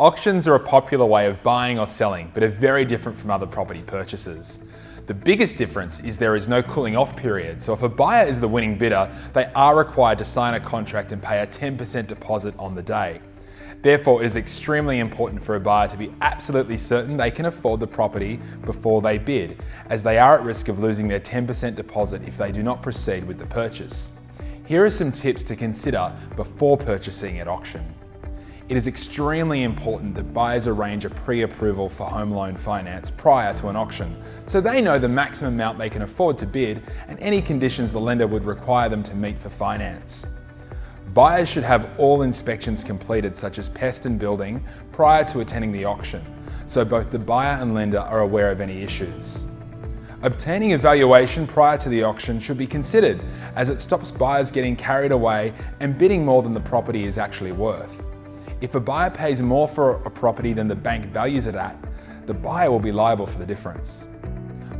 Auctions are a popular way of buying or selling, but are very different from other property purchases. The biggest difference is there is no cooling off period, so if a buyer is the winning bidder, they are required to sign a contract and pay a 10% deposit on the day. Therefore, it is extremely important for a buyer to be absolutely certain they can afford the property before they bid, as they are at risk of losing their 10% deposit if they do not proceed with the purchase. Here are some tips to consider before purchasing at auction. It is extremely important that buyers arrange a pre-approval for home loan finance prior to an auction, so they know the maximum amount they can afford to bid and any conditions the lender would require them to meet for finance. Buyers should have all inspections completed, such as pest and building, prior to attending the auction, so both the buyer and lender are aware of any issues. Obtaining a valuation prior to the auction should be considered, as it stops buyers getting carried away and bidding more than the property is actually worth. If a buyer pays more for a property than the bank values it at, the buyer will be liable for the difference.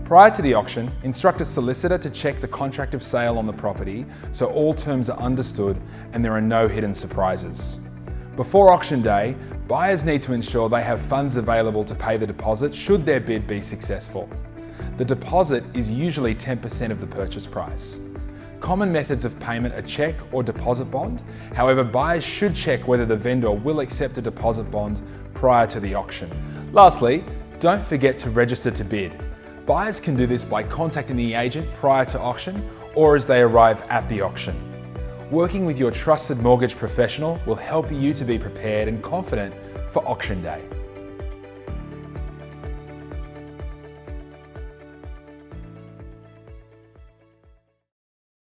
Prior to the auction, instruct a solicitor to check the contract of sale on the property so all terms are understood and there are no hidden surprises. Before auction day, buyers need to ensure they have funds available to pay the deposit should their bid be successful. The deposit is usually 10% of the purchase price. Common methods of payment are check or deposit bond. However, buyers should check whether the vendor will accept a deposit bond prior to the auction. Lastly, don't forget to register to bid. Buyers can do this by contacting the agent prior to auction or as they arrive at the auction. Working with your trusted mortgage professional will help you to be prepared and confident for auction day.